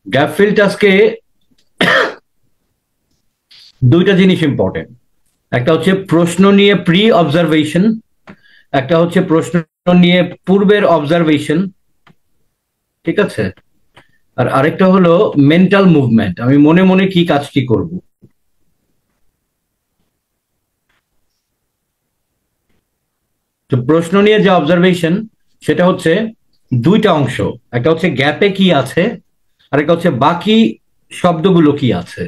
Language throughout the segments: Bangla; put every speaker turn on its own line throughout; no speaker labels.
গ্যাপ ফিল টাস্কে দুইটা জিনিস ইম্পর্টেন্ট। একটা হচ্ছে প্রশ্ন নিয়ে প্রি অবজারভেশন, একটা হচ্ছে প্রশ্ন নিয়ে পূর্বের অবজারভেশন, ঠিক আছে? আর আরেকটা হলো মেন্টাল মুভমেন্ট, আমি মনে মনে কি কাজটি করব। তো প্রশ্ন নিয়ে যে অবজারভেশন সেটা হচ্ছে দুইটা অংশ, একটা হচ্ছে গ্যাপে কি আছে আর একটা হচ্ছে বাকি শব্দগুলো কি আছে।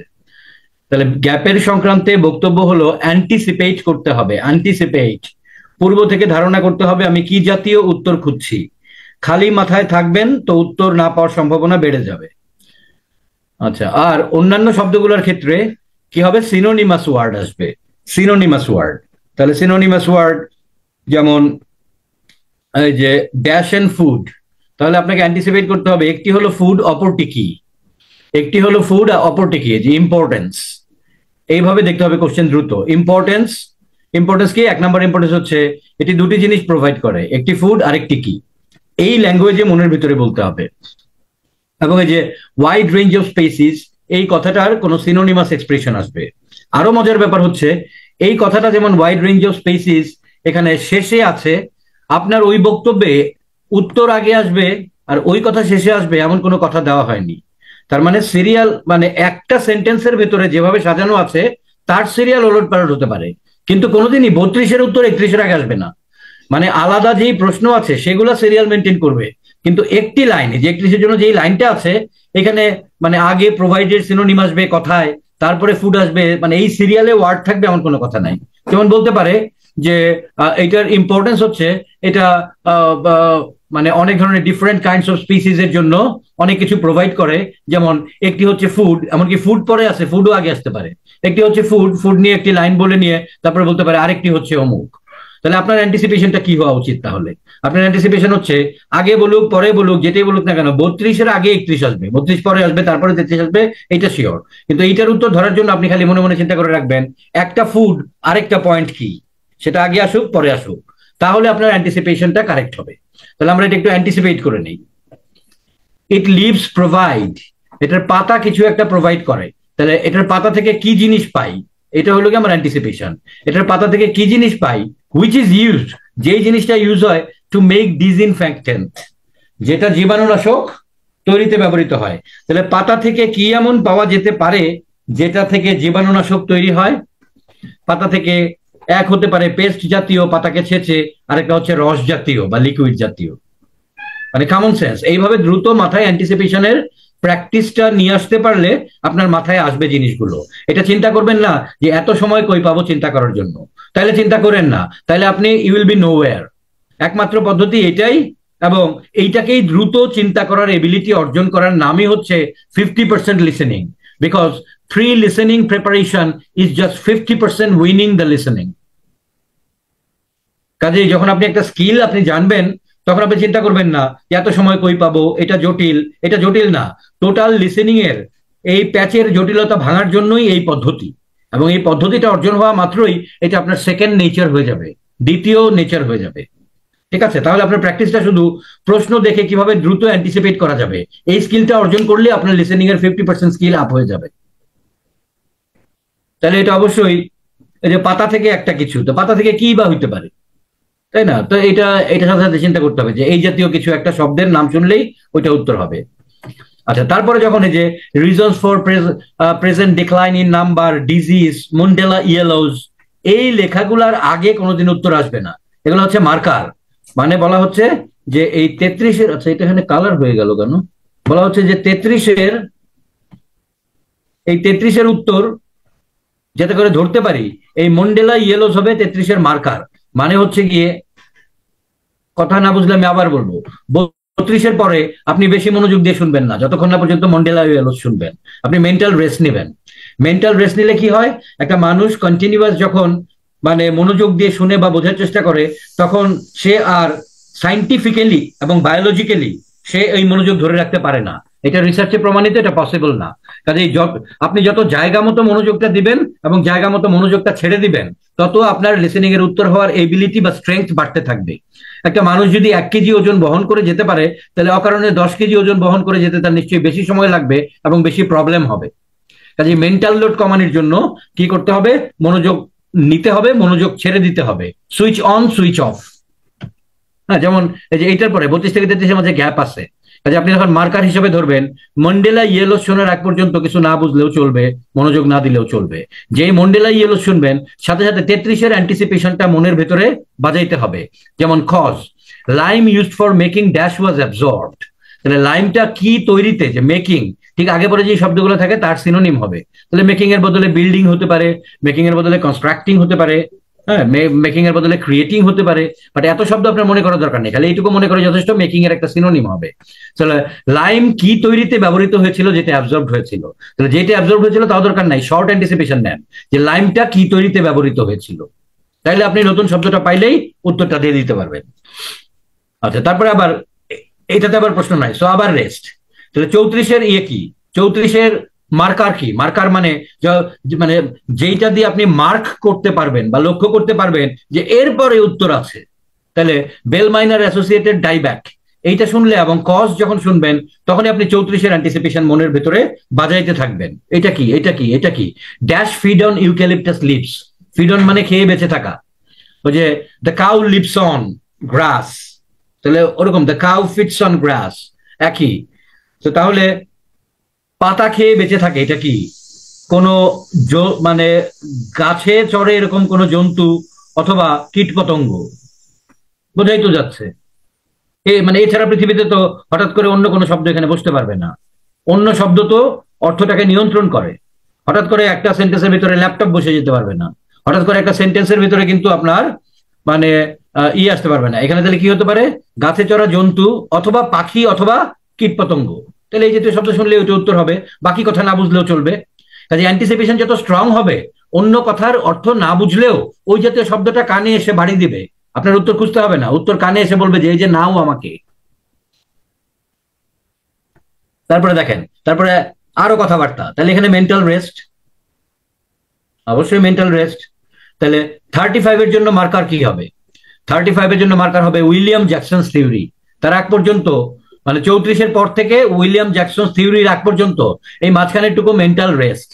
তাহলে গ্যাপের সংক্রান্তে বক্তব্য হলো অ্যান্টিসিপেট করতে হবে, অ্যান্টিসিপেট, পূর্ব থেকে ধারণা করতে হবে আমি কি জাতীয় উত্তর খুঁজছি। খালি মাথায় থাকবেন তো উত্তর না পাওয়ার সম্ভাবনা বেড়ে যাবে। আচ্ছা, আর অন্যান্য শব্দগুলোর ক্ষেত্রে কি হবে, সিনোনিমাস ওয়ার্ড আসবে, সিনোনিমাস ওয়ার্ড। তাহলে সিনোনিমাস ওয়ার্ড যেমন এই যে ড্যাশ এন্ড ফুড, তাহলে আপনাকে অ্যান্টিসিপেট করতে হবে একটি হলো ফুড অপরটি কি, একটি হলো ফুড অপরটি কি, যে ইম্পর্টেন্স। এইভাবে দেখতে হবে কোশ্চেন দ্রুত। ইম্পর্টেন্স, ইম্পর্টেন্স কি, এক নম্বর ইম্পর্টেন্স হচ্ছে এটি দুটি জিনিস প্রোভাইড করে, একটি ফুড আর একটি কি, এই ল্যাঙ্গুয়েজে মনের ভিতরে বলতে হবে। এবং এই যে ওয়াইড রেঞ্জ অফ স্পেসিস, এই কথাটার কোনো সিনোনিমাস এক্সপ্রেশন আসবে। আরো মজার ব্যাপার হচ্ছে এই কথাটা যেমন ওয়াইড রেঞ্জ অফ স্পেসিস এখানে শেষে আছে, আপনার ওই বক্তব্যে উত্তর আগে আসবে আর ওই কথা শেষে আসবে এমন কোনো কথা দেওয়া হয়নি। তার মানে সিরিয়াল, মানে একটা সেন্টেন্সের ভেতরে যেভাবে সাজানো আছে তার সিরিয়াল ওলট পালট হতে পারে, কিন্তু কোনোদিনই 32-এর উত্তর 31-এর আগে আসবে না। মানে আলাদা যেই প্রশ্ন আছে সেগুলো সিরিয়াল মেনটেন করবে, কিন্তু একটি লাইন, যে 31-এর জন্য যেই লাইনটা আছে এখানে মানে আগে প্রোভাইডেড সিনোনিম আসবে কথায়, তারপরে ফুড আসবে, মানে এই সিরিয়ালে ওয়ার্ড থাকবে এমন কোনো কথা নাই। যেমন বলতে পারে যে এটার ইম্পর্টেন্স হচ্ছে এটা মানে অনেক ধরনের ডিফারেন্ট কাইন্ডস অফ স্পিসিস এর জন্য অনেক কিছু প্রোভাইড করে, যেমন একটি হচ্ছে ফুড, এমনকি ফুড পরে আছে, ফুডও আগে আসতে পারে। একটি হচ্ছে ফুড, ফুড নিয়ে একটি লাইন বলে নিয়ে তারপরে বলতে পারে আরেকটি হচ্ছে অমুক। তাহলে আপনার অ্যান্টিসিপেশনটা কি হওয়া উচিত? তাহলে আপনার অ্যান্টিসিপেশন হচ্ছে আগে বলুক পরে বলুক যেটাই বলুক না কেন 32-এর আগে 31 আসবে, 32 পরে আসবে, তারপরে 33 আসবে, এটা শিওর। কিন্তু এইটার উত্তর ধরার জন্য আপনি খালি মনে মনে চিন্তা করে রাখবেন একটা ফুড আরেকটা পয়েন্ট কি, সেটা আগে আসুক পরে আসুক, তাহলে আপনার অ্যান্টিসিপেশনটা কারেক্ট হবে। তাহলে আমরা এটা একটু অ্যান্টিসিপেট করে নেই। ইট লিভস প্রোভাইড, এটার পাতা কিছু একটা প্রোভাইড করে, তাহলে এটার পাতা থেকে কি জিনিস পাই, এটা হলো কি আমার অ্যান্টিসিপেশন। এটার পাতা থেকে কি জিনিস পাই, হুইচ ইজ ইউজড, যেই জিনিসটা ইউজ হয় টু মেক ডিসইনফেক্টেন্ট, যেটা জীবাণুনাশক তৈরিতে ব্যবহৃত হয়। তাহলে পাতা থেকে কি এমন পাওয়া যেতে পারে যেটা থেকে জীবাণুনাশক তৈরি হয়? পাতা থেকে এক হতে পারে পেস্ট জাতীয় পাতাকে ছেঁচে, আরেকটা হচ্ছে রস জাতীয় বা লিকুইড জাতীয়। মানে কমন সেন্স, এইভাবে দ্রুত মাথায় অ্যান্টিসিপেশনের প্র্যাকটিসটা নিয়ে আসতে পারলে আপনার মাথায় আসবে জিনিসগুলো। এটা চিন্তা করবেন না যে এত সময় কই পাবো চিন্তা করার জন্য, তাইলে চিন্তা করেন না, তাইলে আপনি ইউ উইল বি নোওয়্যার। একমাত্র পদ্ধতি এটাই, এবং এইটাকেই দ্রুত চিন্তা করার এবিলিটি অর্জন করার নামই হচ্ছে 50% listening, because free listening preparation is just 50% winning the listening. কাজেই যখন আপনি একটা স্কিল আপনি জানবেন তখন আপনি চিন্তা করবেন না এত সময় কই পাবো, এটা জটিল। এটা জটিল না, টোটাল লিসেনিং এর এই প্যাচের জটিলতা ভাঙার জন্যই এই পদ্ধতি, এবং এই পদ্ধতিটা অর্জন হওয়া মাত্রই এটা আপনার সেকেন্ড নেচার হয়ে যাবে, দ্বিতীয় নেচার হয়ে যাবে। ঠিক আছে, তাহলে আপনার প্র্যাকটিসটা শুধু প্রশ্ন দেখে কিভাবে দ্রুত অ্যান্টিসিপেট করা যাবে, এই স্কিলটা অর্জন করলে আপনার লিসেনিং এর 50% স্কিল আপ হয়ে যাবে। তাহলে এটা অবশ্যই, এই যে পাতা থেকে একটা কিছু, তো পাতা থেকে কি বা হইতে পারে, তাই না? তো এটার সাথে সাথে চিন্তা করতে হবে যে এই জাতীয় কিছু একটা শব্দের নাম শুনলেই ওইটা উত্তর হবে। আচ্ছা, তারপরে যখন এই যে reasons for present decline in number, disease, মন্ডেলা ইয়েলোজ, এই লেখাগুলার আগে কোনোদিন উত্তর আসবে না, এগুলো হচ্ছে মার্কার। মানে বলা হচ্ছে যে এই 33-এর, আচ্ছা এটা এখানে কালার হয়ে গেল কেন, বলা হচ্ছে যে 33-এর, এই 33-এর উত্তর যাতে করে ধরতে পারি এই মন্ডেলা ইয়েলোজ হবে 33-এর মার্কার। মানে হচ্ছে গিয়ে, কথা না বুঝলে আমি আবার বলবো, 32-এর পরে আপনি বেশি মনোযোগ দিয়ে শুনবেন না যতক্ষণ না পর্যন্ত মন্ডেলা ইয়েলোজ শুনবেন। আপনি মেন্টাল রেস্ট নেবেন। মেন্টাল রেস্ট নিলে কি হয়, একটা মানুষ কন্টিনিউয়াস যখন মানে মনোযোগ দিয়ে শুনে বা বোঝার চেষ্টা করে তখন সে আর সাইন্টিফিক্যালি এবং বায়োলজিক্যালি সে এই মনোযোগ ধরে রাখতে পারে না। এটা রিসার্চে প্রমাণিত, এটা পসিবল না। কাজেই আপনি যত জায়গা মতো মনোযোগটা দিবেন এবং জায়গা মতো মনোযোগটা ছেড়ে দিবেন, তত আপনার লিসেনিং এর উত্তর হওয়ার এবিলিটি বা স্ট্রেংথ বাড়তে থাকবে। একটা মানুষ যদি 1 কেজি ওজন বহন করে যেতে পারে, তাহলে অকারণে 10 কেজি ওজন বহন করে যেতে তার নিশ্চয়ই বেশি সময় লাগবে এবং বেশি প্রবলেম হবে। কাজে মেন্টাল লোড কমানোর জন্য কি করতে হবে? মনোযোগ নিতে হবে, মনোযোগ ছেড়ে দিতে হবে, সুইচ অন সুইচ অফ। হ্যাঁ, যেমন এই যে এইটার পরে 32 থেকে 33-এর মাঝে গ্যাপ আছে। কাজে আপনি যখন মার্কার হিসেবে ধরবেন, মন্ডেলা ইয়েলো শোনার আগ পর্যন্ত কিছু না বুঝলেও চলবে, মনোযোগ না দিলেও চলবে। যেই মন্ডেলা ইয়েলো শুনবেন, সাথে সাথে 33-এর অ্যান্টিসিপেশনটা মনের ভেতরে বাজাইতে হবে। যেমন cause lime used for making dash was absorbed. তাহলে লাইমটা কি তৈরিতে, যে মেকিং, ঠিক আগে পরে যে শব্দগুলো থাকে তার সিনোনিম হবে। তাহলে মেকিং এর বদলে বিল্ডিং হতে পারে, মেকিং এর বদলে কনস্ট্রাক্টিং হতে পারে, হ্যাঁ, মেকিং এর বদলে ক্রিয়েটিং হতে পারে। বাট এত শব্দ আপনার মনে করার দরকার নেই, খালি এইটুকু মনে করে যথেষ্ট, মেকিং এর একটা সিনোনিম হবে। তাহলে লাইম কি তৈরিতে ব্যবহৃত হয়েছিল, যেটা অ্যাবজর্ব হয়েছিল। তাহলে যেটা অ্যাবজর্ব হয়েছিল তাও দরকার নাই, শর্ট অ্যান্টিসিপেশন নেন যে লাইমটা কি তৈরিতে ব্যবহৃত হয়েছিল। তাইলে আপনি নতুন শব্দটা পাইলেই উত্তরটা দিয়ে দিতে পারবেন। আচ্ছা, তারপরে আবার এটাতে আবার প্রশ্ন নাই, সো আবার রেস্ট। তাহলে 34-এর ইয়ে কি, 34-এর মার্কার কি? মার্কার মানে মানে যেইটা দিয়ে আপনি মার্ক করতে পারবেন বা লক্ষ্য করতে পারবেন যে এরপরে উত্তর আছে। তাহলে বেল মাইনার অ্যাসোসিয়েটেড ডাইব্যাক, এইটা শুনলে এবং কজ যখন শুনবেন, তখনই আপনি 34-এর অ্যান্টিসিপেশন মনের ভেতরে বাজাইতে থাকবেন। এটা কি, এটা কি, এটা কি? Dash feed on eucalyptus leaves. Feed on মানে খেয়ে বেঁচে থাকা। ওই যে the cow lives on grass, তাহলে ওরকম the cow feeds on grass, একই। তো তাহলে পাতা খেয়ে বেঁচে থাকে, এটা কি? কোনো মানে গাছে চড়ে এরকম কোন জন্তু অথবা কীট পতঙ্গ, বোঝাই তো যাচ্ছে। মানে এছাড়া পৃথিবীতে তো হঠাৎ করে অন্য কোনো শব্দ এখানে বসতে পারবে না। অন্য শব্দ তো অর্থটাকে নিয়ন্ত্রণ করে। হঠাৎ করে একটা সেন্টেন্সের ভিতরে ল্যাপটপ বসে যেতে পারবে না। হঠাৎ করে একটা সেন্টেন্সের ভিতরে কিন্তু আপনার মানে আসতে পারবে না। এখানে তাহলে কি হতে পারে? গাছে চড়া জন্তু অথবা পাখি অথবা কীট পতঙ্গ। তাহলে এই জাতীয় শব্দ শুনলে ওইটা উত্তর হবে, বাকি কথা না বুঝলেও চলবে। কাজে অ্যান্টিসিপেশন যত স্ট্রং হবে, অন্য কথার অর্থ না বুঝলেও ওই জাতীয় শব্দটা কানে এসে বাড়ি দিবে। আপনার উত্তর খুঁজতে হবে না, উত্তর কানে এসে বলবে যে এই যে নাও আমাকে। তারপরে দেখেন, তারপরে আরো কথাবার্তা। তাহলে এখানে মেন্টাল রেস্ট, অবশ্যই মেন্টাল রেস্ট। তাহলে 35-এর জন্য মার্কার কি হবে? 35-এর জন্য মার্কার হবে উইলিয়াম জ্যাকসন থিওরি। তার আগ পর্যন্ত, মানে 34-এর পর থেকে উইলিয়াম জ্যাকসন থিওরির আগ পর্যন্ত এই মাঝখানেরটুকু মেন্টাল রেস্ট।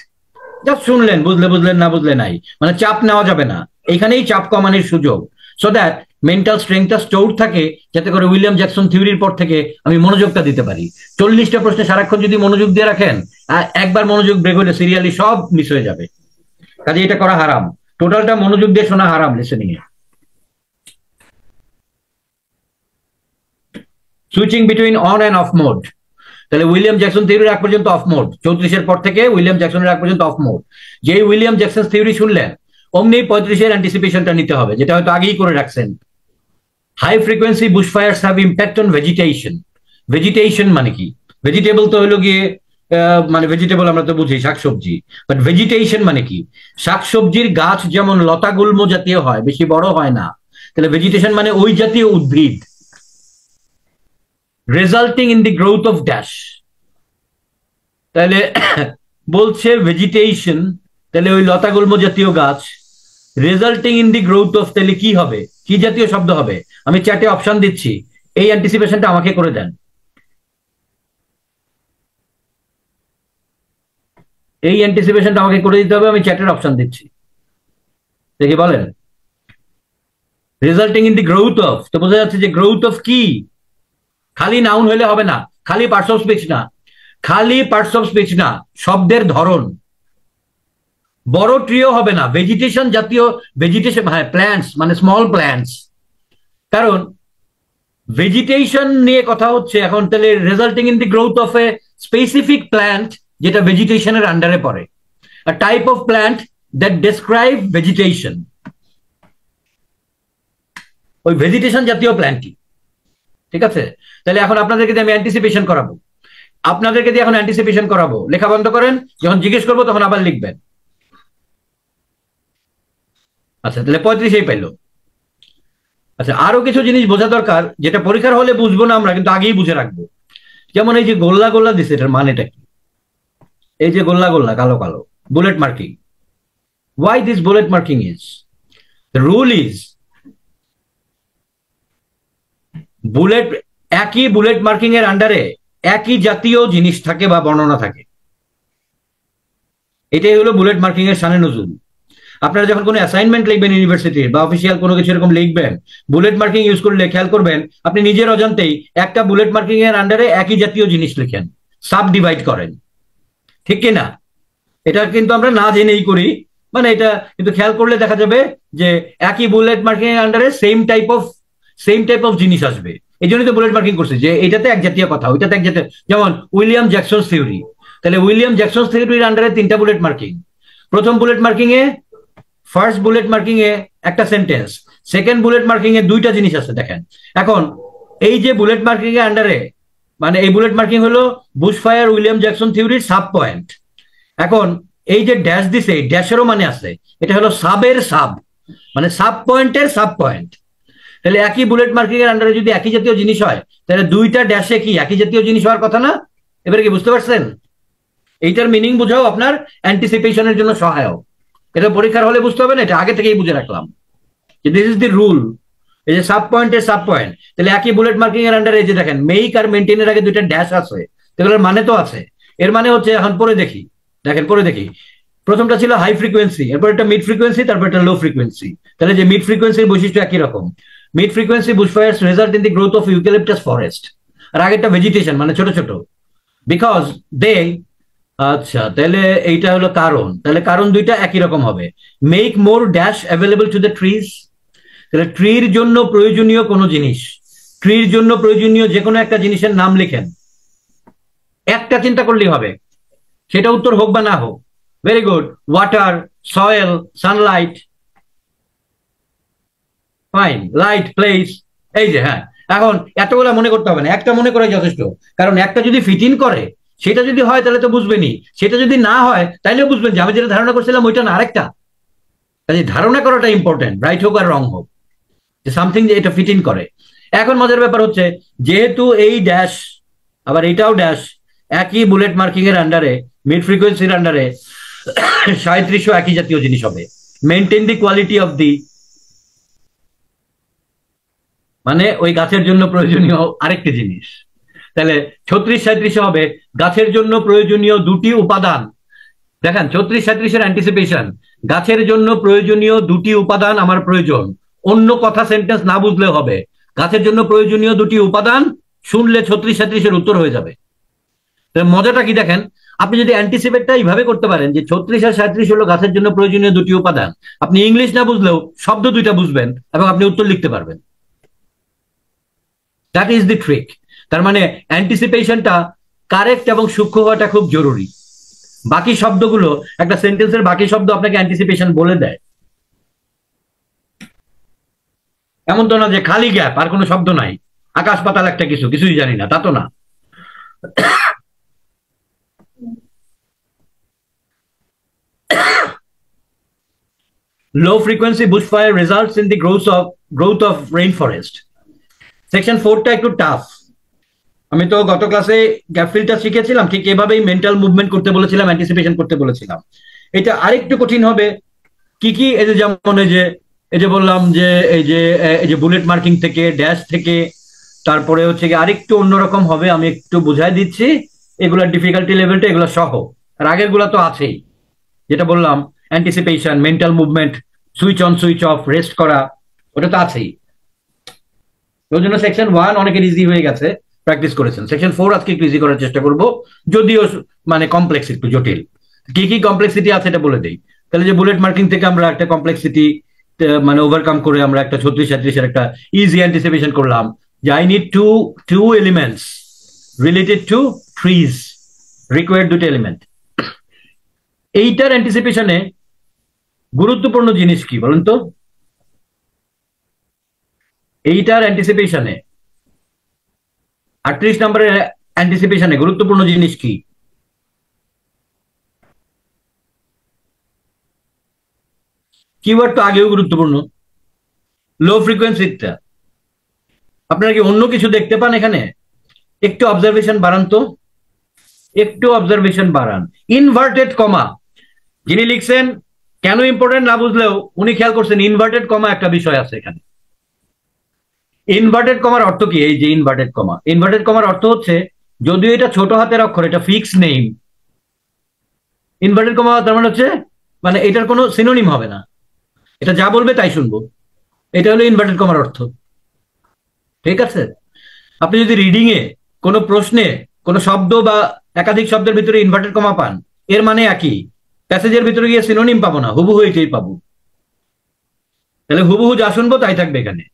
জাস্ট শুনলেন, বুঝলে বুঝলেন, না বুঝলে নাই, মানে চাপ নেওয়া যাবে না। এইখানেই চাপ কমানোর সুযোগ, সো দ্যাট মেন্টাল স্ট্রেংথটা স্টোর থাকে, যাতে করে উইলিয়াম জ্যাকসন থিওরির পর থেকে আমি মনোযোগটা দিতে পারি। 40টা প্রশ্নে সারাক্ষণ যদি মনোযোগ দিয়ে রাখেন, একবার মনোযোগ ব্রেক হলে সিরিয়ালি সব মিস হয়ে যাবে। কাজে এটা করা হারাম, টোটালটা মনোযোগ দিয়ে শোনা হারাম listening A. Switching between on and of mode. তাহলে উইলিয়াম জ্যাকসন থিওরির আগ পর্যন্ত অফ মোড, 34-এর পর থেকে উইলিয়াম জ্যাকসনের আগ পর্যন্ত অফ মোড। যেই উইলিয়াম জ্যাকসন থিওরি শুনলেন, অমনি 35-এর অ্যান্টিসিপেশনটা নিতে হবে, যেটা হয়তো আগেই করে রাখছেন। High frequency bushfires have impact on vegetation. Vegetation মানে কি? ভেজিটেবল তো হলো গিয়ে মানে ভেজিটেবল আমরা তো বুঝি শাকসবজি, বাট ভেজিটেশন মানে কি? শাকসবজির গাছ যেমন লতা গুল্ম জাতীয় হয়, বেশি বড় হয় না, তাহলে ভেজিটেশন মানে ওই জাতীয় উদ্ভিদ। Resulting in the growth of dash, তাহলে বলছে ভেজিটেশন, তাহলে ওই লতা গুল্ম জাতীয় গাছ। Resulting in the growth of, তাহলে কি হবে, কি জাতীয় শব্দ হবে? আমি চ্যাটে অপশন দিচ্ছি, এই অ্যান্টিসিপেশনটা আমাকে করে দেন। এই অ্যান্টিসিপেশনটা আমাকে করে দিতে হবে, আমি চ্যাটের অপশন দিচ্ছি, দেখি বলেন। Resulting in the growth of, তো বোঝা যাচ্ছে যে গ্রোথ অফ কি? খালি নাউন হলে হবে না, খালি পার্টস অফ স্পিচ না, খালি পার্টস অফ স্পিচ না, শব্দের ধরন। বড় ট্রিও হবে না, ভেজিটেশন জাতীয়, ভেজিটেশন, হ্যাঁ প্ল্যান্টস মানে স্মল প্ল্যান্টস, কারণ ভেজিটেশন নিয়ে কথা হচ্ছে এখন। তাহলে resulting in the growth of a specific plant, যেটা ভেজিটেশনের আন্ডারে পড়ে, a type of plant that describe vegetation, ওই ভেজিটেশন জাতীয় প্ল্যান্টই। ঠিক আছে, তাহলে এখন আপনাদেরকে দিয়ে আমি অ্যান্টিসিপেশন করাবো, আপনাদেরকে দিয়ে এখন অ্যান্টিসিপেশন করাবো। লেখা বন্ধ করেন, যখন জিজ্ঞেস করবো তখন আবার লিখবেন। আচ্ছা, তাহলে 35-এই পাইলো। আচ্ছা, আরো কিছু জিনিস বোঝা দরকার, যেটা পরীক্ষার হলে বুঝবো না আমরা, কিন্তু আগেই বুঝে রাখবো। যেমন এই যে গোল্লা গোল্লা দিছে, এটার মানেটা কি? এই যে গোল্লা গোল্লা কালো কালো bullet marking, why this bullet marking is, the rule is bullet, একই বুলেট মার্কিং এর আন্ডারে একই জাতীয় জিনিস থাকে বা বর্ণনা থাকে, এটাই হলো বুলেট মার্কিং এর শানে নজুল। আপনারা যখন কোনো অ্যাসাইনমেন্ট লিখবেন ইউনিভার্সিটির বা অফিসিয়াল কোনো কিছু এরকম লিখবেন, বুলেট মার্কিং ইউজ করলে খেয়াল করবেন আপনি নিজের অজান্তেই একটা বুলেট মার্কিং এর আন্ডারে একই জাতীয় জিনিস লিখেন, সাব ডিভাইড করেন, ঠিক কিনা? এটা কিন্তু আমরা না জেনেই করি, মানে এটা কিন্তু খেয়াল করলে দেখা যাবে যে একই বুলেট মার্কিং এর আন্ডারে সেম টাইপ অফ জিনিস আসবে। এই জন্যই তো বুলেট মার্কিং করছে, যে এটাতে এক জাতীয় কথা, ওইটাতে এক জাতীয়। যেমন উইলিয়াম জ্যাকসন থিওরি, তাহলে উইলিয়াম জ্যাকসন থিওরির আন্ডারে 3টা বুলেট মার্কিং। প্রথম বুলেট মার্কিং এ, ফার্স্ট বুলেট মার্কিং এ একটা সেন্টেন্স, সেকেন্ড বুলেট মার্কিং এ 2টা জিনিস আছে দেখেন। এখন এই যে বুলেট মার্কিং এর আন্ডারে, মানে এই বুলেট মার্কিং হলো বুশফায়ার উইলিয়াম জ্যাকসন থিওরির সাব পয়েন্ট। এখন এই যে ড্যাশ দিছে, ড্যাশেরও মানে আছে, এটা হলো সাবের সাব, মানে সাব পয়েন্টের সাব পয়েন্ট। তাহলে একই বুলেট মার্কিং এর আন্ডারে যদি একই জাতীয় জিনিস হয়, তাহলে 2টা ড্যাশে কি একই জাতীয় জিনিস হওয়ার কথা না? এবারে কি বুঝতে পারছেন? এইটার মিনিং বুঝাও আপনার অ্যান্টিসিপেশনের জন্য সহায়ক। এটা পরীক্ষার হলে বুঝতে হবে না, এটা আগে থেকেই বুঝে রাখলাম যে দিস ইজ দি রুল। এই যে সাব পয়েন্টের সাব পয়েন্ট, তাহলে একই বুলেট মার্কিং এর আন্ডারে এই যে দেখেন মেক আর মেনটেনের আগে 2টা ড্যাশ আছে, এগুলোর মানে তো আছে। এর মানে হচ্ছে, এখন পরে দেখি, দেখেন পরে দেখি, প্রথমটা ছিল হাই ফ্রিকোয়েন্সি, এরপর একটা মিড ফ্রিকোয়েন্সি, তারপর একটা লো ফ্রিকোয়েন্সি। তাহলে যে মিড ফ্রিকোয়েন্সির বৈশিষ্ট্য একই রকম, mid frequency bushfires result in the growth of eucalyptus forest, আর আগেরটা ভেজিটেশন মানে ছোট ছোট, বিকজ দে, আচ্ছা তাহলে এইটা হলো কারণ, তাহলে কারণ 2টা একই রকম হবে। Make more dash available to the trees, তাহলে ট্রির জন্য প্রয়োজনীয় কোনো জিনিস, ট্রির জন্য প্রয়োজনীয় যে কোনো একটা জিনিসের নাম লিখেন, একটা চিন্তা করলেই হবে, সেটা উত্তর হোক বা না হোক। Very good, water, soil, Sunlight, fine, light, place. এই যে হ্যাঁ, এখন এতগুলা মনে করতে হবে না, একটা মনে করে যথেষ্ট, কারণ একটা যদি ফিট ইন করে, সেটা যদি হয় তাহলে তো বুঝবেনই, সেটা যদি না হয় তাহলেও বুঝবেন যে আমি যেটা ধারণা করছিলাম ওইটা না আরেকটা। কাজে ধারণা করাটা ইম্পর্টেন্ট, রাইট হোক আর রং হোক, যে সামথিং যে এটা ফিট ইন করে। এখন মজার ব্যাপার হচ্ছে, যেহেতু এই ড্যাশ আবার এইটাও ড্যাশ একই বুলেট মার্কিং এর আন্ডারে, মিড ফ্রিকোয়েন্সির আন্ডারে 3700 একই জাতীয় জিনিস হবে। Maintain the quality of the, মানে ওই গাছের জন্য প্রয়োজনীয় আরেকটি জিনিস। তাহলে 36-37 হবে গাছের জন্য প্রয়োজনীয় 2টি উপাদান। দেখেন 36-37 অ্যান্টিসিপেশন, গাছের জন্য প্রয়োজনীয় 2টি উপাদান আমার প্রয়োজন, অন্য কথা সেন্টেন্স না বুঝলেও হবে, গাছের জন্য প্রয়োজনীয় 2টি উপাদান শুনলে 36-37 উত্তর হয়ে যাবে। মজাটা কি দেখেন, আপনি যদি অ্যান্টিসিপেটটা এইভাবে করতে পারেন যে 36 আর 37 হলো গাছের জন্য প্রয়োজনীয় 2টি উপাদান, আপনি ইংলিশ না বুঝলেও শব্দ 2টা বুঝবেন এবং আপনি উত্তর লিখতে পারবেন। That is the trick. তার মানে অ্যান্টিসিপেশনটা কারেক্ট এবং সূক্ষ্ম হওয়াটা খুব জরুরি। বাকি শব্দগুলো, একটা সেন্টেন্সের বাকি শব্দ আপনাকে অ্যান্টিসিপেশন বলে দেয়। এমন তো না যে খালি গ্যাপ আর কোনো শব্দ নাই, আকাশ পাতাল একটা কিছু, কিছুই জানি না, তা তো না। Low frequency bushfire results in the growth of rainforest. Section 4টা একটু টাফ। আমি তো গত ক্লাসে গ্যাপ ফিল্টার শিখেছিলাম, ঠিক এভাবেই মেন্টাল মুভমেন্ট করতে বলেছিলাম, অ্যান্টিসিপেশন করতে বলেছিলাম। এটা আরেকটু কঠিন হবে। কি কি, এই যে যেমন এই যে বললাম যে এই যে বুলেট মার্কিং থেকে, ড্যাশ থেকে, তারপরে হচ্ছে কি আরেকটু অন্যরকম হবে, আমি একটু বুঝাই দিচ্ছি। এগুলোর ডিফিকাল্টি লেভেলটা এগুলো সহ, আর আগের গুলা তো আছেই, যেটা বললাম anticipation, mental movement, switch on switch off, rest করা, ওটা তো আছেই। ওই জন্য সেকশন 1 অনেকের ইজি হয়ে গেছে, প্র্যাকটিস করেছেন। সেকশন 4 আজকে একটু ইজি করার চেষ্টা করব, যদিও মানে কমপ্লেক্স, একটু জটিল। কি কি কমপ্লেক্সিটি আছে এটা বলে দেই। তাহলে যে বুলেট মার্কিং থেকে আমরা একটা কমপ্লেক্সিটি মানে ওভারকাম করে আমরা একটা 36-37 একটা ইজি অ্যান্টিসিপেশন করলাম, যে I need to elements related to trees, required 2টা এলিমেন্ট। এইটার অ্যান্টিসিপেশনে গুরুত্বপূর্ণ জিনিস কি বলেন তো? এইটার অ্যান্টিসিপেশনে 38 নম্বরের অ্যান্টিসিপেশনে গুরুত্বপূর্ণ জিনিস কি? কিওয়ার্ড তো আগেও গুরুত্বপূর্ণ, লো ফ্রিকোয়েন্সিটা। আপনারা কি অন্য কিছু দেখতে পান এখানে? একটু অবজারভেশন বাড়ান তো, একটু অবজারভেশন বাড়ান। ইনভার্টেড কমা যিনি লিখছেন, কেন ইম্পর্টেন্ট না বুঝলেও উনি খেয়াল করছেন ইনভার্টেড কমা একটা বিষয় আছে এখানে। ইনভার্টেড কমার অর্থ কি? এই যে ইনভার্টেড কমা, ইনভার্টেড কমার অর্থ হচ্ছে যদিও এটা ছোট হাতের অক্ষর, এটা ফিক্স নেম। ইনভার্টেড কমা তার মানে হচ্ছে মানে এটার কোনো সিনোনিম হবে না, এটা যা বলবে তাই শুনবো, এটা হলো ইনভার্টেড কমার অর্থ। ঠিক আছে? আপনি যদি রিডিং এ কোনো প্রশ্নে কোনো শব্দ বা একাধিক শব্দের ভিতরে ইনভার্টেড কমা পান, এর মানে একই, প্যাসেজের ভিতরে গিয়ে সিনোনিম পাবো না, হুবহু এটাই পাবো। তাহলে হুবহু যা শুনবো তাই থাকবে এখানে।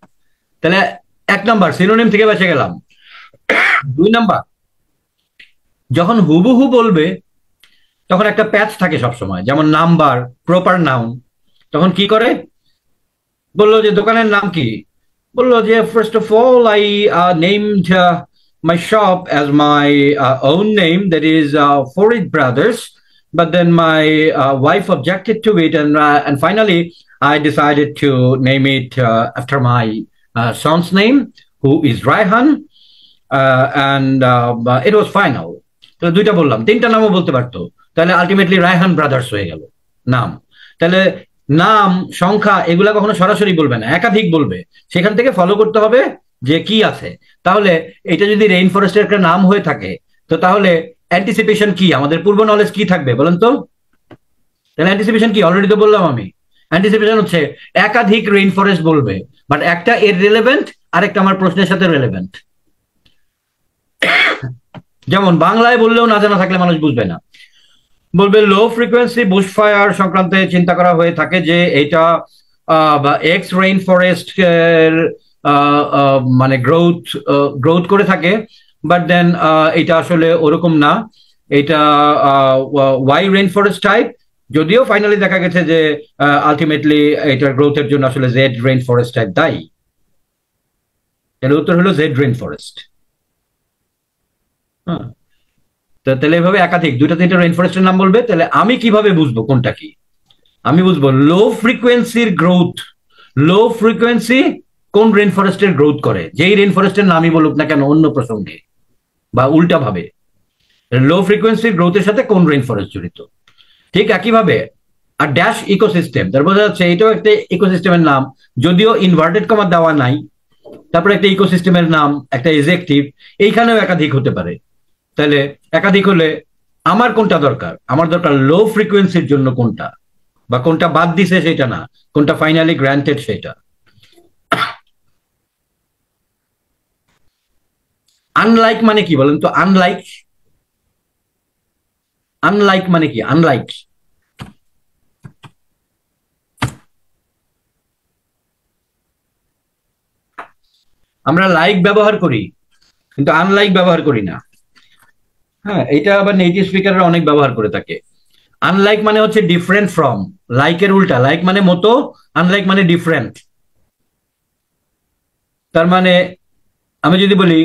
তাহলে 1 নাম্বার সিনোনিম থেকে বেঁচে গেলাম। 2 নাম্বার, যখন হুবহু বলবে তখন একটা প্যাচ থাকে সবসময়, যেমন নাম্বার, প্রপার নাউন। তখন কি করে? বললো যে দোকানের নাম কি, বললো যে first of all I named my shop as my own name, that is Farid Brothers, but then my wife objected to it, and finally I decided to name it after my son's name, who is Raihan, and it was final. তো দুইটা বললাম, 3টা নামও বলতে পারতো, তাহলে আলটিমেটলি রায়হান ব্রাদার্স হয়ে গেল নাম। তাহলে নাম, সংখ্যা এগুলা কখনো সরাসরি বলবে না, একাধিক বলবে, সেখান থেকে ফলো করতে হবে যে কি আছে। তাহলে এটা যদি রেইন ফরেস্টের একটা নাম হয়ে থাকে, তো তাহলে অ্যান্টিসিপেশন কি, আমাদের পূর্ব নলেজ কি থাকবে বলেন তো? তাহলে অ্যান্টিসিপেশন কি? অলরেডি তো বললাম আমি, অ্যান্টিসিপেশন হচ্ছে একাধিক রেইন ফরেস্ট বলবে, বাট একটা এর রিলেভেন্ট, আরেকটা আমার প্রশ্নের সাথে রিলেভেন্ট। যেমন বাংলায় বললেও না জানা থাকলে মানুষ বুঝবে না, বলবে লো ফ্রিকোয়েন্সি বুশ ফায়ার সংক্রান্তে চিন্তা করা হয়ে থাকে যে এটা এক্স রেইন ফরেস্ট মানে গ্রোথ করে থাকে, বাট দেন এটা আসলে ওরকম না, এটা ওয়াই রেইন ফরেস্ট টাইপ, যদিও ফাইনালি দেখা গেছে যে আলটিমেটলি এটার গ্রোথের জন্য আসলে জেড রেইন ফরেস্ট টাইপ দায়ী। এর উত্তর হলো জেড রেইন ফরেস্ট। হ্যাঁ, তাহলে এভাবে একাধিক 2টা-3টা রেইন ফরেস্টের নাম বলবে, তাহলে আমি কিভাবে বুঝবো কোনটা কি? আমি বুঝবো লো ফ্রিকোয়েন্সির গ্রোথ, লো ফ্রিকোয়েন্সি কোন রেইন ফরেস্টের গ্রোথ করে, যেই রেইন ফরেস্টের নামই বলুক না কেন অন্য প্রসঙ্গে বা উল্টা ভাবে, লো ফ্রিকোয়েন্সির গ্রোথের সাথে কোন রেইন ফরেস্ট জড়িত। ঠিক একইভাবে আর ড্যাশ ইকোসিস্টেম, তার বোঝা যাচ্ছে এটাও একটা ইকোসিস্টেমের নাম, যদিও ইনভার্টেড কমা দেওয়া নাই, তারপরে একটা ইকোসিস্টেমের নাম, একটা এজেক্টিভ, এইখানেও একাধিক হতে পারে। তাহলে একাধিক হলে আমার কোনটা দরকার? আমার দরকার লো ফ্রিকোয়েন্সির জন্য কোনটা, বা কোনটা বাদ দিছে সেটা না, কোনটা ফাইনালি গ্রান্টেড সেটা। আনলাইক মানে কি বলেন তো? আনলাইক, আনলাইক মানে কি? আনলাইক আমরা লাইক ব্যবহার করি কিন্তু আনলাইক ব্যবহার করি না। হ্যাঁ, এটা আবার নেটিভ স্পিকাররা অনেক ব্যবহার করে থাকে। আনলাইক মানে হচ্ছে ডিফারেন্ট ফ্রম, লাইকের উল্টা, লাইক মানে মতো, আনলাইক মানে ডিফারেন্ট। তার মানে আমি যদি বলি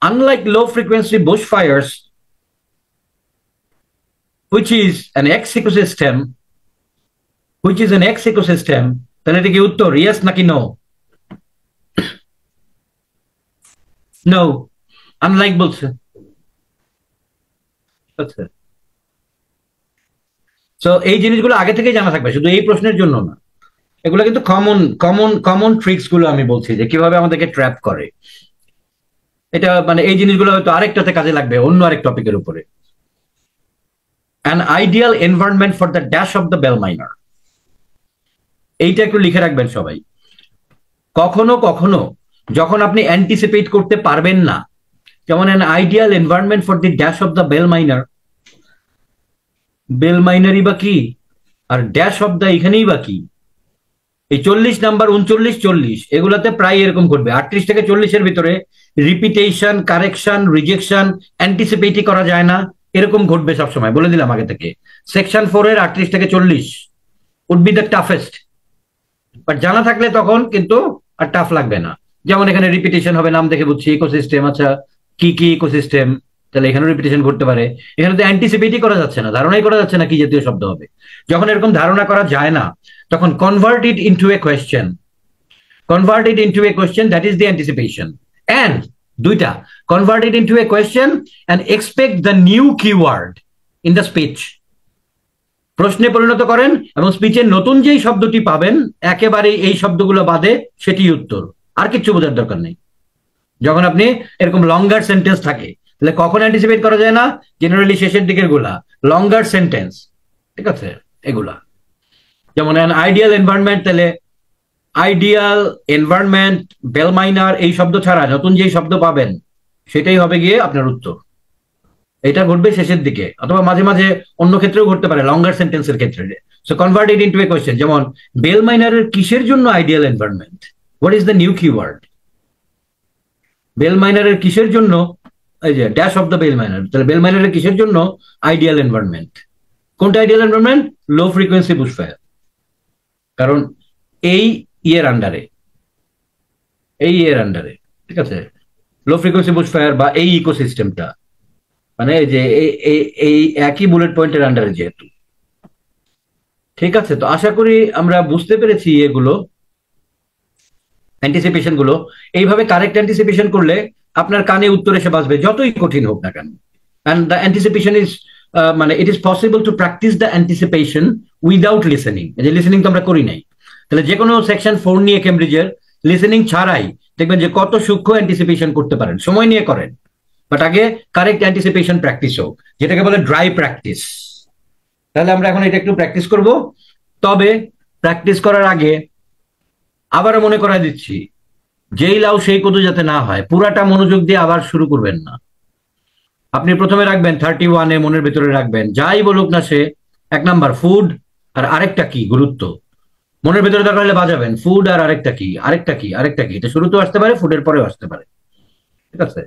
unlike low frequency bushfires which is an X ecosystem, তাহলে এটা কি উত্তর ইয়েস নাকি নো? নো, আনলাইক বলছে। আচ্ছা, তো এই জিনিসগুলো আগে থেকেই জানা থাকবে, শুধু এই প্রশ্নের জন্য না, এগুলো কিন্তু কমন ট্রিক্স গুলো আমি বলছি যে কিভাবে আমাদেরকে ট্র্যাপ করে। এটা মানে এই জিনিসগুলো হয়তো আরেকটাতে কাজে লাগবে অন্য আরেক টপিকের উপরে। an ideal environment for the dash of the bell miner, এইটা একটু লিখে রাখবেন সবাই। কখনো কখনো যখন আপনি অ্যান্টিসিপেট করতে পারবেন না, যেমন an ideal environment for the dash of the bell miner, bell মাইনারই বা কি, আর ড্যাশ অফ দ্য এখানেই বা কি? এই 40 নাম্বার, 39, 40 এগুলাতে প্রায় এরকম ঘটবে। 38 থেকে 40-এর ভিতরে রিপিটেশন, কারেকশন, রিজেকশন, অ্যান্টিসিপেটই করা যায় না, এরকম ঘটবে সবসময়, বলে দিলাম আগে থেকে। সেকশন 4-এর 38 থেকে 40 would be the toughest, but জানা থাকলে তখন কিন্তু আর টাফ লাগবে না। যেমন এখানে রিপিটেশন হবে, নাম দেখে বুঝছি ইকোসিস্টেম, আচ্ছা কি কি ইকোসিস্টেম, তাহলে এখানেও রিপিটেশন ঘটতে পারে। এখানে তো অ্যান্টিসিপেটই করা যাচ্ছে না, ধারণাই করা যাচ্ছে না কি জাতীয় শব্দ হবে। যখন এরকম ধারণা করা যায় না, তখন convert it into a question, that is the anticipation. And দুইটা, convert it into a question and expect the new keyword in the speech. প্রশ্নে পরিণত করেন এবং স্পিচের নতুন যেই শব্দটি পাবেন একেবারে এই শব্দগুলো বাদে সেটি উত্তর, আর কিচ্ছু বোঝার দরকার নেই। যখন আপনি এরকম লঙ্গার সেন্টেন্স থাকে তাহলে কখন অ্যান্টিসিপেট করা যায় না? জেনারেলি শেষের দিকের গুলা লঙ্গার সেন্টেন্স, ঠিক আছে, এগুলা। যেমন আইডিয়াল এনভায়রনমেন্ট, তাহলে আইডিয়াল এনভায়রনমেন্ট, বেল মাইনার, এই শব্দ ছাড়া নতুন যেই শব্দ পাবেন সেটাই হবে গিয়ে আপনার উত্তর। এটা ঘটবে শেষের দিকে, অথবা মাঝে মাঝে অন্য ক্ষেত্রেও ঘটতে পারে, লঙ্গার সেন্টেন্সের ক্ষেত্রে। So convert it into a question, যেমন বেল মাইনারের কিসের জন্য ideal environment, what is the new keyword? Bell মাইনারের কিসের জন্য, এই যে dash of the bell miner, তাহলে বেল মাইনারের কিসের জন্য আইডিয়াল এনভায়রনমেন্ট? কোনটা ideal environment? Low frequency bushfire, কারণ এই ইয়ের আন্ডারে, এই ইয়ের আন্ডারে, ঠিক আছে, লো ফ্রিকোয়েন্সি বুশফায়ার বা এই ইকোসিস্টেমটা, মানে যে এই একই বুলেট পয়েন্টের আন্ডারে যেহেতু। ঠিক আছে, তো আশা করি আমরা বুঝতে পেরেছি এগুলো, অ্যান্টিসিপেশন গুলো। এইভাবে কারেক্ট অ্যান্টিসিপেশন করলে আপনার কানে উত্তর এসে বাজবে, যতই কঠিন হোক না কেন। অ্যান্ড দ্য অ্যান্টিসিপেশন ইজ মানে it is possible to practice the anticipation without listening. যে লিসেনিং তো আমরা করি নাই, তাহলে যে কোনো সেকশন 4 নিয়ে কেমব্রিজের লিসেনিং ছাড়াই দেখবেন যে কত সূক্ষ্ম অ্যান্টিসিপেশন করতে পারেন, সময় নিয়ে করেন। বাট আগে কারেক্ট অ্যান্টিসিপেশন প্র্যাকটিস হোক, যেটাকে বলে ড্রাই প্র্যাকটিস। তাহলে আমরা এখন এটা একটু প্র্যাকটিস করব। তবে প্র্যাকটিস করার আগে আবারও মনে করাই দিচ্ছি, যেই লাউ সেই কদু যাতে না হয়, পুরাটা মনোযোগ দিয়ে আবার শুরু করবেন না। আপনি প্রথমে রাখবেন 31-এ, মনের ভিতরে রাখবেন যাই বলুক না সে, 1 নাম্বার ফুড, আর আরেকটা কি গুরুত্ব, মনের ভিতরে দরকার হলে বাজাবেন ফুড আর আরেকটা কি, আরেকটা কি, আরেকটা কি। এটা শুরুতেও আসতে পারে, ফুডের পরেও আসতে পারে, ঠিক আছে।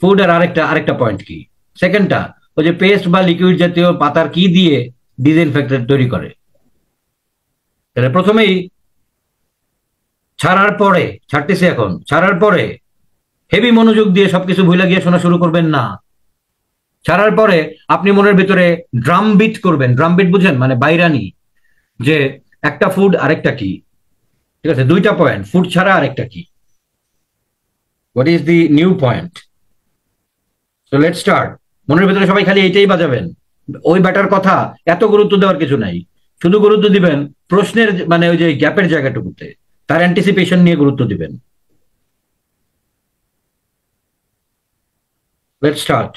ফুড আর আরেকটা পয়েন্ট কি। সেকেন্ডটা, ওই যে পেস্ট বা লিকুইড জাতীয় পাতার কি দিয়ে ডিসইনফেক্টেন্ট তৈরি করে। তাহলে প্রথমেই ছাড়ার পরে, ছাড়তেছি এখন, ছাড়ার পরে হেভি মনোযোগ দিয়ে সবকিছু ভুলে গিয়ে শোনা শুরু করবেন না। ছাড়ার পরে আপনি মনের ভিতরে ড্রাম বিট করবেন। ড্রাম বিট বুঝেন, মানে বাইরানি, যে একটা ফুড আরেকটা কি, ঠিক আছে, 2টা পয়েন্ট, ফুড ছাড়া আরেকটা কি, what is the new point. So let's start. মনের ভিতরে সবাই খালি এইটাই বাজাবেন, ওই ব্যাটার কথা এত গুরুত্ব দেওয়ার কিছু নাই। শুধু গুরুত্ব দিবেন প্রশ্নের, মানে ওই যে গ্যাপের জায়গাটুকুতে, তার অ্যান্টিসিপেশন নিয়ে গুরুত্ব দিবেন। Let's start.